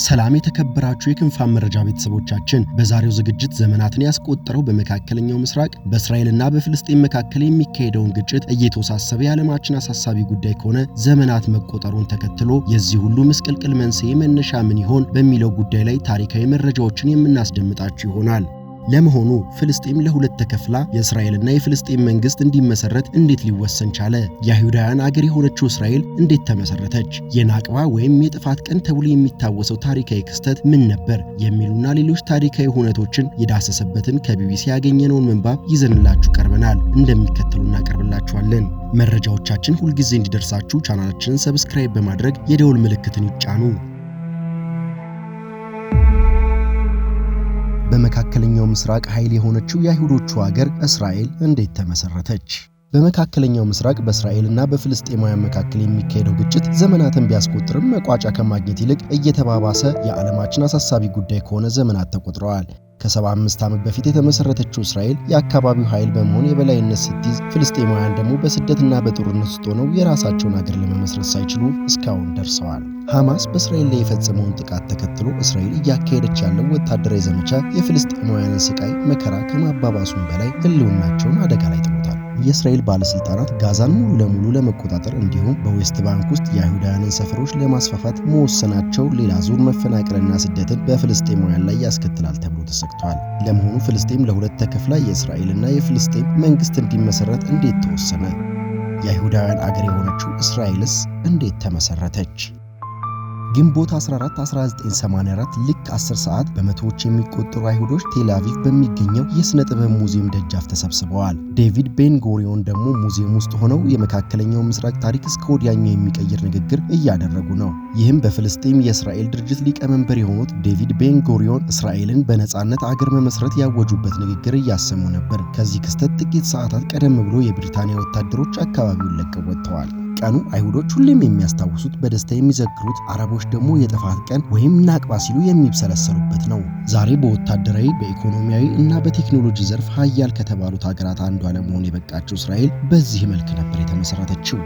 ሰላም የተከበራችሁ የክንፋን መረጃ ቤተሰቦቻችን በዛሬው ዝግጅት ዘመናትን ያስቆጠረው በመካከለኛው ምስራቅ በእስራኤልና በፍልስጤም መካከል የሚካሄደውን ግጭት እየተወሳሰበ የዓለማችን አሳሳቢ ጉዳይ ከሆነ ዘመናት መቆጠሩን ተከትሎ የዚህ ሁሉ ምስቅልቅል መንስኤ መነሻ ምን ይሆን በሚለው ጉዳይ ላይ ታሪካዊ መረጃዎችን የምናስደምጣችሁ ይሆናል። ለመሆኑ ፍልስጤም ለሁለት ተከፍላ የእስራኤልና የፍልስጤም መንግስት እንዲመሰረት እንዴት ሊወሰን ቻለ? የይሁዳውያን አገር የሆነችው እስራኤል እንዴት ተመሰረተች? የናቅባ ወይም የጥፋት ቀን ተብሎ የሚታወሰው ታሪካዊ ክስተት ምን ነበር? የሚሉና ሌሎች ታሪካዊ ሁነቶችን የዳሰሰበትን ከቢቢሲ ያገኘነውን ምንባብ ይዘንላችሁ ቀርበናል። እንደሚከተሉ እናቀርብላችኋለን። መረጃዎቻችን ሁልጊዜ እንዲደርሳችሁ ቻናላችንን ሰብስክራይብ በማድረግ የደውል ምልክትን ይጫኑ። በመካከለኛው ምስራቅ ኃይል የሆነችው የአይሁዶቹ ሀገር እስራኤል እንዴት ተመሰረተች? በመካከለኛው ምስራቅ በእስራኤልና በፍልስጤማውያን መካከል የሚካሄደው ግጭት ዘመናትን ቢያስቆጥርም መቋጫ ከማግኘት ይልቅ እየተባባሰ የዓለማችን አሳሳቢ ጉዳይ ከሆነ ዘመናት ተቆጥረዋል። ከ75 ዓመት በፊት የተመሰረተችው እስራኤል የአካባቢው ኃይል በመሆን የበላይነት ስትይዝ፣ ፍልስጤማውያን ደግሞ በስደትና በጦርነት ውስጥ ሆነው የራሳቸውን ሀገር ለመመስረት ሳይችሉ እስካሁን ደርሰዋል። ሐማስ በእስራኤል ላይ የፈጸመውን ጥቃት ተከትሎ እስራኤል እያካሄደች ያለው ወታደራዊ ዘመቻ የፍልስጤማውያንን ስቃይ መከራ ከማባባሱም በላይ ሕልውናቸውን አደጋ ላይ ጥሎታል። የእስራኤል ባለስልጣናት ጋዛን ሙሉ ለሙሉ ለመቆጣጠር እንዲሁም በዌስት ባንክ ውስጥ የይሁዳውያንን ሰፈሮች ለማስፋፋት መወሰናቸው ሌላ ዙር መፈናቀልና ስደትን በፍልስጤማውያን ላይ ያስከትላል ተብሎ ተሰግቷል። ለመሆኑ ፍልስጤም ለሁለት ተከፍላ የእስራኤልና የፍልስጤም መንግስት እንዲመሰረት እንዴት ተወሰነ? የይሁዳውያን አገር የሆነችው እስራኤልስ እንዴት ተመሰረተች? ግንቦት 14 1984 ልክ 10 ሰዓት በመቶዎች የሚቆጠሩ አይሁዶች ቴል አቪቭ በሚገኘው የሥነ ጥበብ ሙዚየም ደጃፍ ተሰብስበዋል። ዴቪድ ቤን ጎሪዮን ደግሞ ሙዚየም ውስጥ ሆነው የመካከለኛው ምስራቅ ታሪክ እስከ ወዲያኛው የሚቀይር ንግግር እያደረጉ ነው። ይህም በፍልስጤም የእስራኤል ድርጅት ሊቀመንበር የሆኑት ዴቪድ ቤን ጎሪዮን እስራኤልን በነጻነት አገር መመስረት ያወጁበት ንግግር እያሰሙ ነበር። ከዚህ ክስተት ጥቂት ሰዓታት ቀደም ብሎ የብሪታንያ ወታደሮች አካባቢውን ለቀው ወጥተዋል። ቀኑ አይሁዶች ሁሌም የሚያስታውሱት በደስታ የሚዘክሩት፣ አረቦች ደግሞ የጥፋት ቀን ወይም ናቅባ ሲሉ የሚብሰለሰሉበት ነው። ዛሬ በወታደራዊ በኢኮኖሚያዊ እና በቴክኖሎጂ ዘርፍ ሀያል ከተባሉት ሀገራት አንዷ ለመሆን የበቃችው እስራኤል በዚህ መልክ ነበር የተመሰረተችው።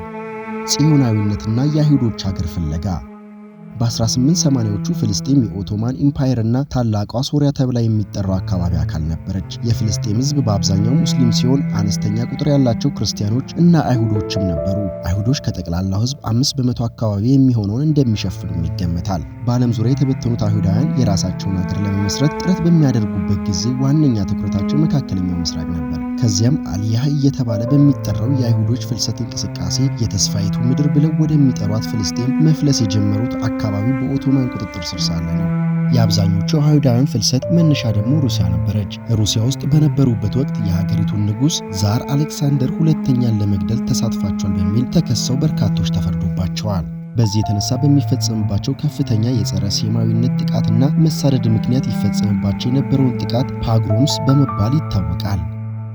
ጽዮናዊነትና የአይሁዶች ሀገር ፍለጋ። በ1880ዎቹ ፍልስጤም የኦቶማን ኢምፓየር እና ታላቋ ሶሪያ ተብላ የሚጠራው አካባቢ አካል ነበረች። የፍልስጤም ሕዝብ በአብዛኛው ሙስሊም ሲሆን አነስተኛ ቁጥር ያላቸው ክርስቲያኖች እና አይሁዶችም ነበሩ። አይሁዶች ከጠቅላላው ሕዝብ 5% አካባቢ የሚሆነውን እንደሚሸፍኑም ይገመታል። በዓለም ዙሪያ የተበተኑት አይሁዳውያን የራሳቸውን ሀገር ለመመስረት ጥረት በሚያደርጉበት ጊዜ ዋነኛ ትኩረታቸው መካከለኛው ምስራቅ ነበር። ከዚያም አልያህ እየተባለ በሚጠራው የአይሁዶች ፍልሰት እንቅስቃሴ የተስፋይቱ ምድር ብለው ወደሚጠሯት ፍልስጤም መፍለስ የጀመሩት አካባቢው በኦቶማን ቁጥጥር ስር ሳለ ነው። የአብዛኞቹ አይሁዳውያን ፍልሰት መነሻ ደግሞ ሩሲያ ነበረች። ሩሲያ ውስጥ በነበሩበት ወቅት የሀገሪቱን ንጉሥ ዛር አሌክሳንደር ሁለተኛን ለመግደል ተሳትፏቸዋል በሚል ተከሰው በርካቶች ተፈርዶባቸዋል። በዚህ የተነሳ በሚፈጸምባቸው ከፍተኛ የጸረ ሴማዊነት ጥቃትና መሳደድ ምክንያት ይፈጸምባቸው የነበረውን ጥቃት ፓግሮምስ በመባል ይታወቃል።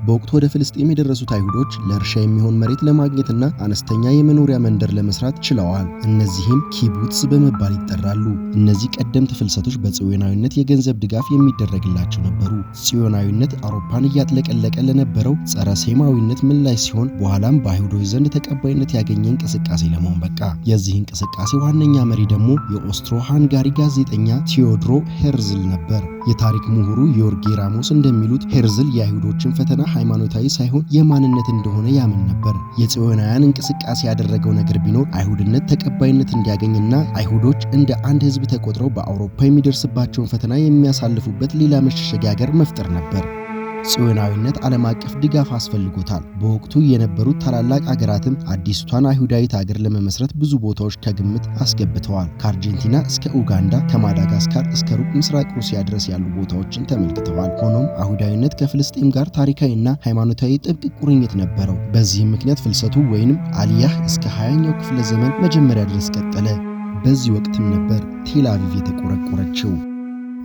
በወቅቱ ወደ ፍልስጤም የደረሱት አይሁዶች ለእርሻ የሚሆን መሬት ለማግኘትና አነስተኛ የመኖሪያ መንደር ለመስራት ችለዋል። እነዚህም ኪቡትስ በመባል ይጠራሉ። እነዚህ ቀደምት ፍልሰቶች በጽዮናዊነት የገንዘብ ድጋፍ የሚደረግላቸው ነበሩ። ጽዮናዊነት አውሮፓን እያጥለቀለቀ ለነበረው ጸረ ሴማዊነት ምላሽ ሲሆን በኋላም በአይሁዶች ዘንድ ተቀባይነት ያገኘ እንቅስቃሴ ለመሆን በቃ። የዚህ እንቅስቃሴ ዋነኛ መሪ ደግሞ የኦስትሮ ሃንጋሪ ጋዜጠኛ ቴዎድሮ ሄርዝል ነበር። የታሪክ ምሁሩ ዮርጌ ራሞስ እንደሚሉት ሄርዝል የአይሁዶችን ፈተና ሃይማኖታዊ ሳይሆን የማንነት እንደሆነ ያምን ነበር። የጽዮናውያን እንቅስቃሴ ያደረገው ነገር ቢኖር አይሁድነት ተቀባይነት እንዲያገኝና አይሁዶች እንደ አንድ ሕዝብ ተቆጥረው በአውሮፓ የሚደርስባቸውን ፈተና የሚያሳልፉበት ሌላ መሸሸጊያ ሀገር መፍጠር ነበር። ጽዮናዊነት ዓለም አቀፍ ድጋፍ አስፈልጎታል። በወቅቱ የነበሩት ታላላቅ አገራትም አዲስቷን አይሁዳዊት ሀገር ለመመስረት ብዙ ቦታዎች ከግምት አስገብተዋል። ከአርጀንቲና እስከ ኡጋንዳ፣ ከማዳጋስካር እስከ ሩቅ ምስራቅ ሩሲያ ድረስ ያሉ ቦታዎችን ተመልክተዋል። ሆኖም አይሁዳዊነት ከፍልስጤም ጋር ታሪካዊና ሃይማኖታዊ ጥብቅ ቁርኝት ነበረው። በዚህም ምክንያት ፍልሰቱ ወይንም አልያህ እስከ 20ኛው ክፍለ ዘመን መጀመሪያ ድረስ ቀጠለ። በዚህ ወቅትም ነበር ቴል አቪቭ የተቆረቆረችው።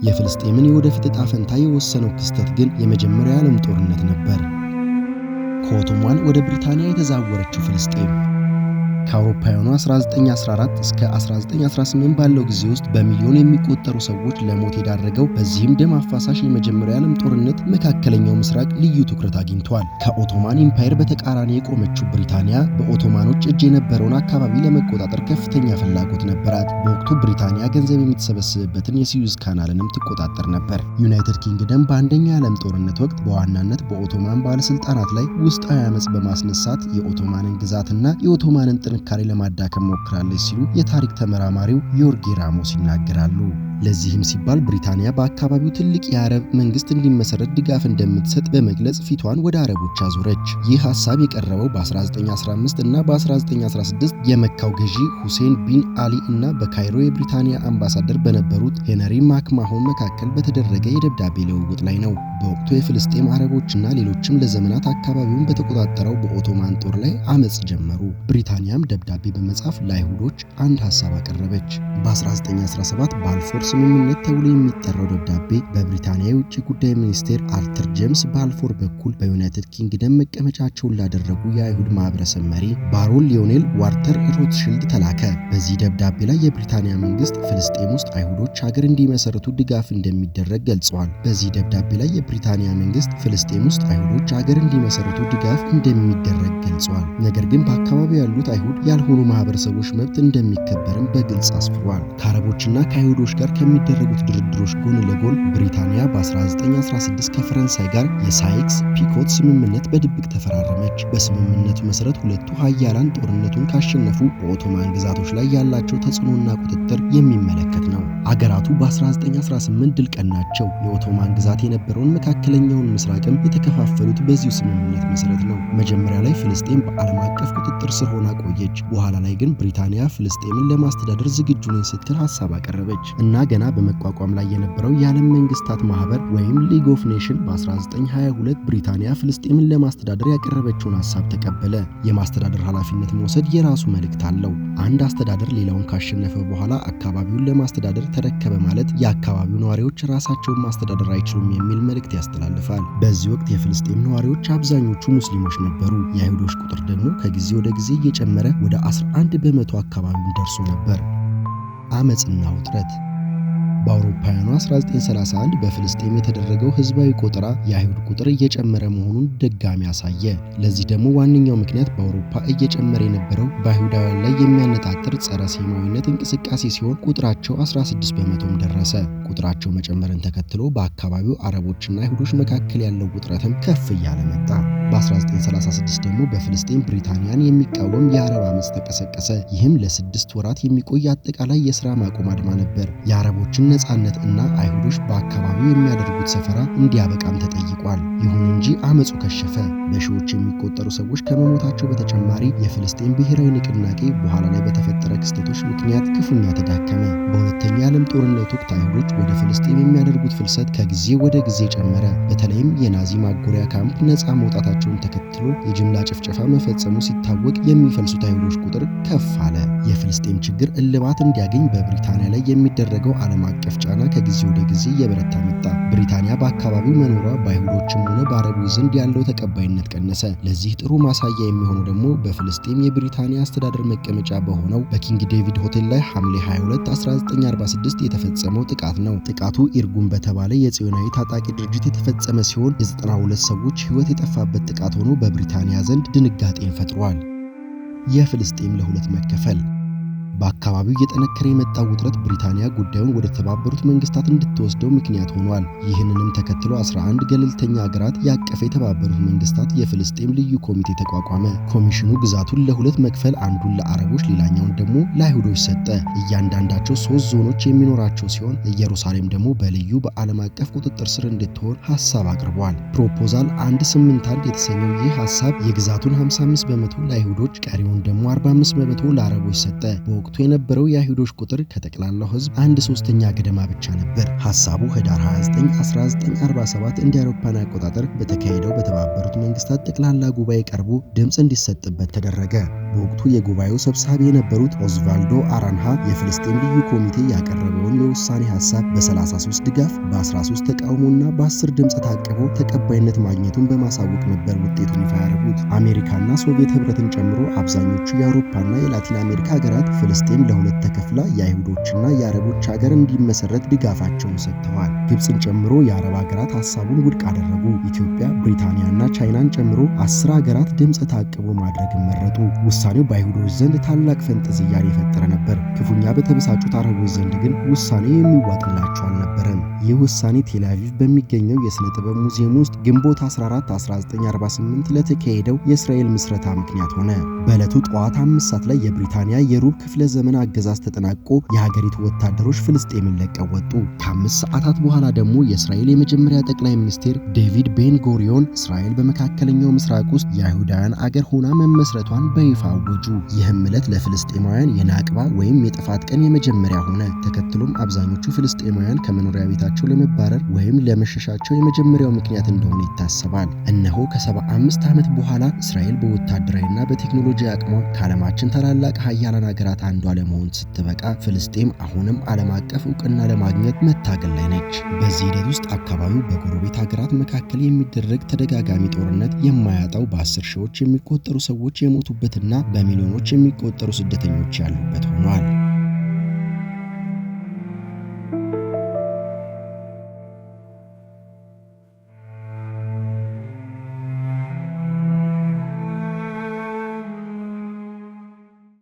የፍልስጤምን የወደፊት ዕጣ ፈንታ የወሰነው ክስተት ግን የመጀመሪያው የዓለም ጦርነት ነበር። ከኦቶማን ወደ ብሪታንያ የተዛወረችው ፍልስጤም ከአውሮፓውያኑ 1914 እስከ 1918 ባለው ጊዜ ውስጥ በሚሊዮን የሚቆጠሩ ሰዎች ለሞት የዳረገው በዚህም ደም አፋሳሽ የመጀመሪያው የዓለም ጦርነት መካከለኛው ምስራቅ ልዩ ትኩረት አግኝቷል። ከኦቶማን ኢምፓየር በተቃራኒ የቆመችው ብሪታንያ በኦቶማኖች እጅ የነበረውን አካባቢ ለመቆጣጠር ከፍተኛ ፍላጎት ነበራት። በወቅቱ ብሪታንያ ገንዘብ የምትሰበስብበትን የስዩዝ ካናልንም ትቆጣጠር ነበር። ዩናይትድ ኪንግደም በአንደኛው የዓለም ጦርነት ወቅት በዋናነት በኦቶማን ባለስልጣናት ላይ ውስጣዊ አመጽ በማስነሳት የኦቶማንን ግዛትና የኦቶማንን ጥንካሬ ለማዳከም ሞክራለች ሲሉ የታሪክ ተመራማሪው ዮርጊ ራሞስ ይናገራሉ። ለዚህም ሲባል ብሪታንያ በአካባቢው ትልቅ የአረብ መንግስት እንዲመሰረት ድጋፍ እንደምትሰጥ በመግለጽ ፊቷን ወደ አረቦች አዞረች። ይህ ሐሳብ የቀረበው በ1915 እና በ1916 የመካው ገዢ ሁሴን ቢን አሊ እና በካይሮ የብሪታንያ አምባሳደር በነበሩት ሄነሪ ማክማሆን መካከል በተደረገ የደብዳቤ ልውውጥ ላይ ነው። በወቅቱ የፍልስጤም አረቦችና ሌሎችም ለዘመናት አካባቢውን በተቆጣጠረው በኦቶማን ጦር ላይ አመጽ ጀመሩ። ብሪታንያም ደብዳቤ በመጻፍ ለአይሁዶች አንድ ሐሳብ አቀረበች። በ1917 ባልፎር ስምምነት ተብሎ የሚጠራው ደብዳቤ በብሪታንያ የውጭ ጉዳይ ሚኒስቴር አርተር ጄምስ ባልፎር በኩል በዩናይትድ ኪንግደም መቀመጫቸውን ላደረጉ የአይሁድ ማህበረሰብ መሪ ባሮን ሊዮኔል ዋልተር ሮትሽልድ ተላከ። በዚህ ደብዳቤ ላይ የብሪታንያ መንግስት ፍልስጤም ውስጥ አይሁዶች ሀገር እንዲመሰርቱ ድጋፍ እንደሚደረግ ገልጿል። በዚህ ደብዳቤ ላይ የብሪታንያ መንግስት ፍልስጤም ውስጥ አይሁዶች ሀገር እንዲመሰርቱ ድጋፍ እንደሚደረግ ገልጿል። ነገር ግን በአካባቢው ያሉት አይሁድ ያልሆኑ ማህበረሰቦች መብት እንደሚከበርም በግልጽ አስፍሯል። ከአረቦችና ከአይሁዶች ጋር ከሚደረጉት ድርድሮች ጎን ለጎን ብሪታንያ በ1916 ከፈረንሳይ ጋር የሳይክስ ፒኮት ስምምነት በድብቅ ተፈራረመች። በስምምነቱ መሰረት ሁለቱ ሀያላን ጦርነቱን ካሸነፉ በኦቶማን ግዛቶች ላይ ያላቸው ተጽዕኖና ቁጥጥር የሚመለከት ነው። አገራቱ በ1918 ድል ቀናቸው። የኦቶማን ግዛት የነበረውን መካከለኛውን ምስራቅም የተከፋፈሉት በዚሁ ስምምነት መሰረት ነው። መጀመሪያ ላይ ፍልስጤም በዓለም አቀፍ ቁጥጥር ስር ሆና ቆየች። በኋላ ላይ ግን ብሪታንያ ፍልስጤምን ለማስተዳደር ዝግጁ ነኝ ስትል ሐሳብ አቀረበች እና ገና በመቋቋም ላይ የነበረው የዓለም መንግስታት ማህበር ወይም ሊግ ኦፍ ኔሽን በ1922 ብሪታንያ ፍልስጤምን ለማስተዳደር ያቀረበችውን ሐሳብ ተቀበለ። የማስተዳደር ኃላፊነት መውሰድ የራሱ መልእክት አለው። አንድ አስተዳደር ሌላውን ካሸነፈ በኋላ አካባቢውን ለማስተዳደር ተረከበ ማለት የአካባቢው ነዋሪዎች ራሳቸውን ማስተዳደር አይችሉም የሚል መልእክት ያስተላልፋል። በዚህ ወቅት የፍልስጤም ነዋሪዎች አብዛኞቹ ሙስሊሞች ነበሩ። የአይሁዶች ቁጥር ደግሞ ከጊዜ ወደ ጊዜ እየጨመረ ወደ 11 በመቶ አካባቢውን ደርሶ ነበር። አመጽና ውጥረት በአውሮፓውያኑ 1931 በፍልስጤም የተደረገው ህዝባዊ ቆጠራ የአይሁድ ቁጥር እየጨመረ መሆኑን ድጋሚ አሳየ። ለዚህ ደግሞ ዋነኛው ምክንያት በአውሮፓ እየጨመረ የነበረው በአይሁዳውያን ላይ የሚያነጣጥር ጸረ ሴማዊነት እንቅስቃሴ ሲሆን ቁጥራቸው 16 በመቶም ደረሰ። ቁጥራቸው መጨመርን ተከትሎ በአካባቢው አረቦችና አይሁዶች መካከል ያለው ውጥረትም ከፍ እያለ መጣ። በ1936 ደግሞ በፍልስጤም ብሪታንያን የሚቃወም የአረብ አመጽ ተቀሰቀሰ። ይህም ለ6 ወራት የሚቆይ አጠቃላይ የሥራ ማቆም አድማ ነበር። የአረቦችን ነጻነት እና አይሁዶች በአካባቢው የሚያደርጉት ሰፈራ እንዲያበቃም ተጠይቋል። ይሁን እንጂ አመጹ ከሸፈ። በሺዎች የሚቆጠሩ ሰዎች ከመሞታቸው በተጨማሪ የፍልስጤም ብሔራዊ ንቅናቄ በኋላ ላይ በተፈጠረ ክስተቶች ምክንያት ክፉኛ ተዳከመ። በሁለተኛው የዓለም ጦርነት ወቅት አይሁዶች ወደ ፍልስጤም የሚያደርጉት ፍልሰት ከጊዜ ወደ ጊዜ ጨመረ። በተለይም የናዚ ማጎሪያ ካምፕ ነጻ መውጣታቸውን ተከትሎ የጅምላ ጭፍጨፋ መፈጸሙ ሲታወቅ የሚፈልሱት አይሁዶች ቁጥር ከፍ አለ። የፍልስጤም ችግር እልባት እንዲያገኝ በብሪታንያ ላይ የሚደረገው ዓለም አቀፍ ጫና ከጊዜ ወደ ጊዜ እየበረታ መጣ። ብሪታንያ በአካባቢው መኖሯ በአይሁዶችም ሆነ በአረቦች ዘንድ ያለው ተቀባይነት ቀነሰ። ለዚህ ጥሩ ማሳያ የሚሆነው ደግሞ በፍልስጤም የብሪታንያ አስተዳደር መቀመጫ በሆነው በኪንግ ዴቪድ ሆቴል ላይ ሐምሌ 22 1946 የተፈጸመው ጥቃት ነው። ጥቃቱ ኢርጉን በተባለ የጽዮናዊ ታጣቂ ድርጅት የተፈጸመ ሲሆን የ92 ሰዎች ሕይወት የጠፋበት ጥቃት ሆኖ በብሪታንያ ዘንድ ድንጋጤን ፈጥሯል። የፍልስጤም ለሁለት መከፈል በአካባቢው እየጠነከረ የመጣው ውጥረት ብሪታንያ ጉዳዩን ወደ ተባበሩት መንግስታት እንድትወስደው ምክንያት ሆኗል። ይህንንም ተከትሎ 11 ገለልተኛ አገራት ያቀፈ የተባበሩት መንግስታት የፍልስጤም ልዩ ኮሚቴ ተቋቋመ። ኮሚሽኑ ግዛቱን ለሁለት መክፈል አንዱን ለአረቦች ሌላኛውን ደግሞ ለአይሁዶች ሰጠ። እያንዳንዳቸው 3 ዞኖች የሚኖራቸው ሲሆን ኢየሩሳሌም ደግሞ በልዩ በዓለም አቀፍ ቁጥጥር ስር እንድትሆን ሐሳብ አቅርቧል። ፕሮፖዛል 181 የተሰኘው ይህ ሐሳብ የግዛቱን 55 በመቶ ለአይሁዶች ቀሪውን ደግሞ 45 በመቶ ለአረቦች ሰጠ። በወቅቱ የነበረው የአይሁዶች ቁጥር ከጠቅላላው ሕዝብ 1/3 ገደማ ብቻ ነበር። ሐሳቡ ህዳር 29 1947 እንደ አውሮፓውያን አቆጣጠር በተካሄደው በተባበሩት መንግስታት ጠቅላላ ጉባኤ ቀርቦ ድምጽ እንዲሰጥበት ተደረገ። በወቅቱ የጉባኤው ሰብሳቢ የነበሩት ኦዝቫልዶ አራንሃ የፍልስጤም ልዩ ኮሚቴ ያቀረበውን የውሳኔ ሐሳብ በ33 ድጋፍ፣ በ13 ተቃውሞና በ10 ድምጽ ታቅቦ ተቀባይነት ማግኘቱን በማሳወቅ ነበር ውጤቱን ይፋ ያደረጉት። አሜሪካና ሶቪየት ህብረትን ጨምሮ አብዛኞቹ የአውሮፓና የላቲን አሜሪካ ሀገራት ፍልስጤም ለሁለት ተከፍላ የአይሁዶችና የአረቦች ሀገር እንዲመሰረት ድጋፋቸውን ሰጥተዋል። ግብፅን ጨምሮ የአረብ ሀገራት ሐሳቡን ውድቅ አደረጉ። ኢትዮጵያ፣ ብሪታንያና ቻይናን ጨምሮ 10 ሀገራት ድምጽ ታቅቦ ማድረግን መረጡ። ውሳኔው በአይሁዶች ዘንድ ታላቅ ፈንጠዝያን የፈጠረ ነበር። ክፉኛ በተበሳጩት አረቦች ዘንድ ግን ውሳኔው የሚዋጥላቸው አልነበረም። ይህ ውሳኔ ቴል አቪቭ በሚገኘው የሥነ ጥበብ ሙዚየም ውስጥ ግንቦት 14 1948 ለተካሄደው የእስራኤል ምስረታ ምክንያት ሆነ። በዕለቱ ጠዋት 5 ሰዓት ላይ የብሪታንያ የሩብ ክፍለ ዘመን አገዛዝ ተጠናቆ የሀገሪቱ ወታደሮች ፍልስጤምን ለቀው ወጡ። ከ5 ሰዓታት በኋላ ደግሞ የእስራኤል የመጀመሪያ ጠቅላይ ሚኒስትር ዴቪድ ቤን ጎሪዮን እስራኤል በመካከለኛው ምስራቅ ውስጥ የአይሁዳውያን አገር ሆና መመስረቷን በይፋ አወጁ። ይህም ዕለት ለፍልስጤማውያን የናቅባ ወይም የጥፋት ቀን የመጀመሪያ ሆነ። ተከትሎም አብዛኞቹ ፍልስጤማውያን ከመኖሪያ ቤታቸው ለመባረር ወይም ለመሸሻቸው የመጀመሪያው ምክንያት እንደሆነ ይታሰባል። እነሆ ከ75 ዓመት በኋላ እስራኤል በወታደራዊና በቴክኖሎጂ አቅሟ ከዓለማችን ታላላቅ ሀያላን ሀገራት አንዷ ለመሆን ስትበቃ ፍልስጤም አሁንም ዓለም አቀፍ እውቅና ለማግኘት መታገል ላይ ነች። በዚህ ሂደት ውስጥ አካባቢው በጎረቤት ሀገራት መካከል የሚደረግ ተደጋጋሚ ጦርነት የማያጣው በ10 ሺዎች የሚቆጠሩ ሰዎች የሞቱበትና በሚሊዮኖች የሚቆጠሩ ስደተኞች ያሉበት ሆኗል።